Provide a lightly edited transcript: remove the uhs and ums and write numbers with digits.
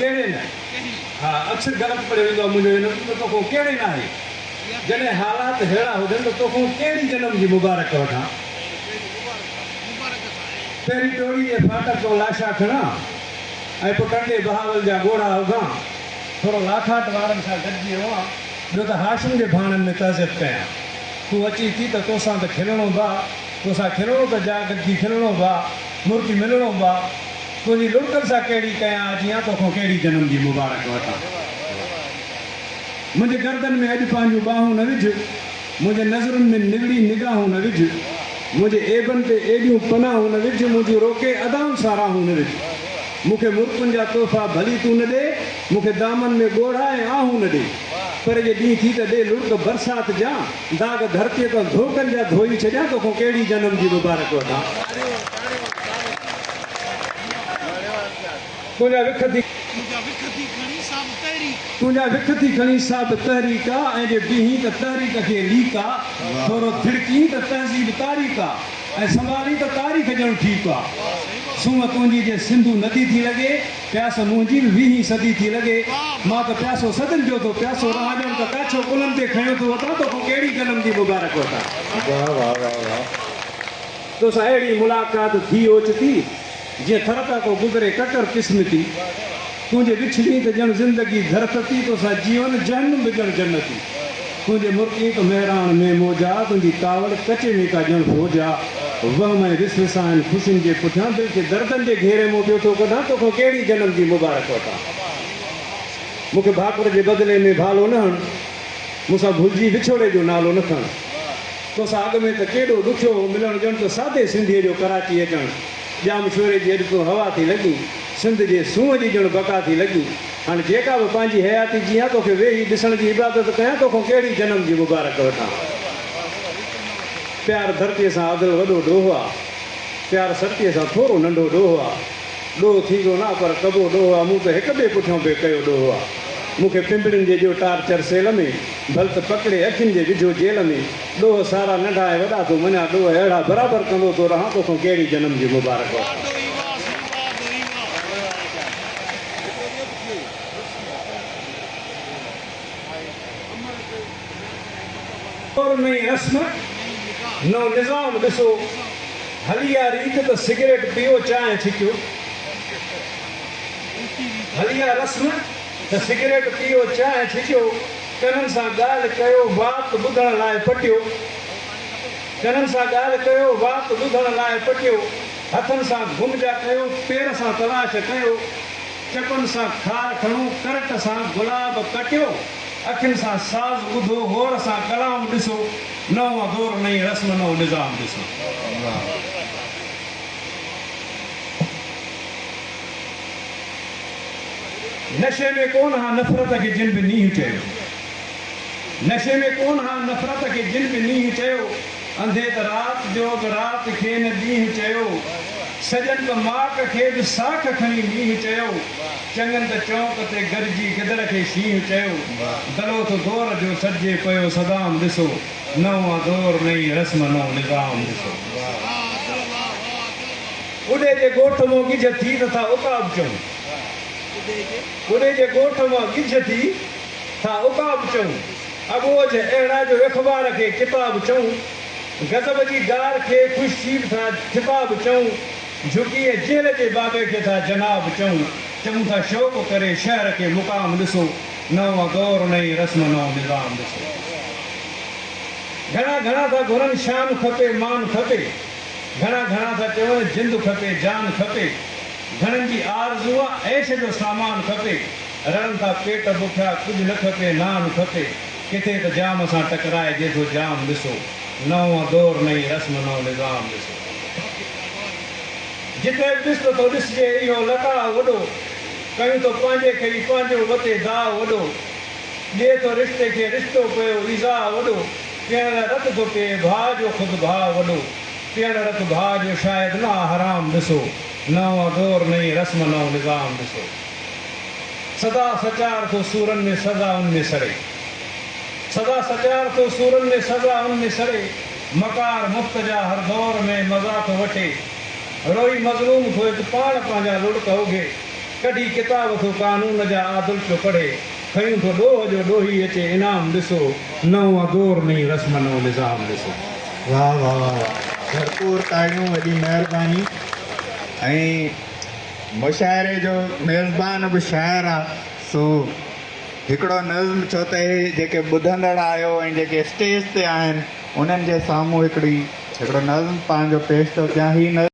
कहिड़े न हा अक्सर ग़लति पढ़ियो वेंदो आहे मुंहिंजो हिन त तोखां कहिड़े न आहे जॾहिं हालात अहिड़ा हुजनि त तोखां कहिड़ी जनम जी मुबारक वठां पहिरीं टोड़ी जे फाटक तो लाशा खणा ऐं पोइ टंडे बहावल जा ॻोढ़ा उगां थोरो लाखाट वारनि सां गॾिजी रहां ॿियो त हाशिम जे भाणनि में तहज़त कयां तूं अची थी त तोसां त खिलणो बा तोसां खिलणो त जा गॾिजी खिलणो बा मुर्गी मिलणो बा तुंहिंजी लुड़कनि सां कहिड़ी कयां अची या तोखां कहिड़ी जनम जी मुबारक वठां मुंहिंजे गर्दन में अॼु पंहिंजूं ॿाहूं न विझ मुंहिंजे नज़रुनि में निगड़ी निगाहूं न विझ मुंहिंजे एबनि ते एॾियूं पनाहूं न विझ मुंहिंजूं रोके अदाऊं साराहूं न विझ मूंखे मुर्कुनि जा तोहफ़ा भली तूं न ॾे मूंखे दामन में ॻोढ़ा ऐं आहूं न ॾे पर जे ॾींहुं थी त ॾे लुड़क बरसाति जा दाग़ धरतीअ तां धोकनि जा धोई छॾियां तोखां कहिड़ी जनम जी मुबारक वठां तुंहिंजा विख थी खणी साब तहरीक आहे ऐं जे बीही त तहरीक खे लीक आहे थोरो थिड़की त तहज़ीब तारीख़ आहे ऐं संभाली त तारीख़ ॼण ठीकु आहे सूंहं तुंहिंजी जे सिंधू नदी थी लॻे प्यास मुंहिंजी बि 20 सदी थी लॻे मां त प्यासो सदन जो थो प्यासो रह ॼण त काछो कुलनि ते खयो थो वठां तोखां कहिड़ी जनम जी मुबारक वठां तोसां अहिड़ी मुलाक़ात थी ओचिती जीअं थरता को गुज़रे ककर क़िस्मती तुंहिंजे विछड़ी त ॼण ज़िंदगी धरती तोसां जीवन जहनुम बिगड़ जन्नती तुंहिंजे मुर्की त मेहरान में मोजा तुंहिंजी कावड़ कचे में का ॼण फोजा वहम ऐं विसविसा आहिनि ख़ुशियुनि जे पुठियां दिलि खे दर्दनि जे घेरे मूं ॿियो थो कढां तोखां कहिड़ी जनम जी मुबारक वठां मूंखे भाकुर जे बदिले में भालो न हण मूंसां भुलिजी विछोड़े जो नालो न खण तोसां अॻु में त केॾो ॾुखियो मिलणु ॼण त सादे सिंधीअ जो कराची अचणु ॼाम छोरे जी अॼु तो हवा थी लॻी सिंध जे सूंहं जी ॼण बका थी लॻी हाणे जेका बि पंहिंजी हयाती जीअं तोखे वेही ॾिसण जी इबादत कयां तोखां कहिड़ी जनम जी मुबारक वठां प्यार धरतीअ सां अदल वॾो ॾोहो आहे प्यार सतीअ सां थोरो नंढो ॾोहो आहे ॾोहो थींदो न पर कबो ॾोहो आहे मूं त हिक ॿिए पुठियां बि कयो ॾोहो आहे मूंखे पिंपड़ियुनि जे ॾियो टार्चर सेल में भल त पकिड़े अखियुनि जे विझो जेल में ॾोह सारा नंढा ऐं वॾा थो मञा ॾोह अहिड़ा बराबरि कंदो थो रहां तोखां कहिड़ी जनम जी मुबारक वठां नई रस्म नओ निज़ाम ॾिसो हलिया रीत त सिगरेट पियो चांहि छिकियो हलिया रस्म त सिगरेट पियो चांहि छिकियो कननि सां ॻाल्हि कयो वात ॿुधण लाइ पटियो कननि सां ॻाल्हि कयो वात ॿुधण लाइ पटियो हथनि सां घुमजा कयो पेर सां तलाश कयो चपनि सां खार खणो करट सां गुलाब कटियो अखियुनि सां साज़ ॿुधो गौर सां कलाम ॾिसो नओं दौर नई रस्म नओं निज़ाम ॾिसो नशे में कोन हा नफ़रत खे जिन बि नींहुं चयो नशे में कोन हा नफ़रत खे जिन बि नींहुं चयो अंधे त राति जो बि राति खे न ॾींहुं चयो सजन बि माक खे बि साख खणी मींहुं चयो चङनि त चौंक ते गॾिजी गिदड़ खे शींहुं चयो गलो त दौर जो सॾिजे पियो सदाम ॾिसो नओं दौर नई रस्म नओं निज़ाम ॾिसो उॾे जे ॻोठ मां गिझ थी त था उकाब चऊं उॾे जे ॻोठ मां गिझ थी था उकाब चऊं अॻोज अहिड़ा जो अख़बार खे किताब चऊं गज़ब जी गार खे ख़ुशी था किताब चऊं झुकीअ जेल जे बाबे खे था जनाब चऊं चऊं था शौक़ करे शहर खे मुक़ाम ॾिसो नओं दौर नई रस्म नओं निज़ाम ॾिसो घणा घणा था घुरनि शान खपे मान खपे घणा घणा था चवनि जिंद खपे जान खपे घणनि जी आरज़ू आहे ऐश जो सामान खपे रण था पेट बुखिया कुझु न खपे नान खपे किथे त जाम सां टकराइजे थो जाम ॾिसो नओं दौर नई रस्म नओं निज़ाम ॾिसो जिते बि ॾिस थो ॾिसजे इहो लका वॾो कयूं थो पंहिंजे खे ई पंहिंजो वते दाव वॾो ॾिए थो रिश्ते खे रिश्तो पियो ईज़ा वॾो पीअण लाइ रत थो पिए भाउ जो ख़ुदि भाउ वॾो पीअण रत भाउ जो शायदि न हराम ॾिसो नओं दौर नई रस्म नओं निज़ाम ॾिसो सदा सचार थो सूरनि में सदा उन में सड़े सदा सचार थो सूरनि में सदा उन में सड़े मकार मुफ़्त जा हर दौर में मज़ा थो वठे रोई मज़लूम थो हिकु पाण पंहिंजा लुड़क उघे कॾहिं किताब थो कानून जा आदल पियो पढ़े, खयूं थो ॾोह जो ॾोही अचे इनाम ॾिसो, नओं दौर नई रस्म नओं निज़ाम ॾिसो। वाह वाह वाह, भरपूर ताड़ियूं, वॾी महिरबानी। ऐं मुशाइरे जो मेज़बान बि शाइर आहे, सो हिकिड़ो नज़्म, छो त हे जेके ॿुधंदड़ आहियो ऐं जेके स्टेज ते आहिनि उन्हनि जे साम्हूं हिकिड़ो नज़्म पंहिंजो पेश थो कयां। ही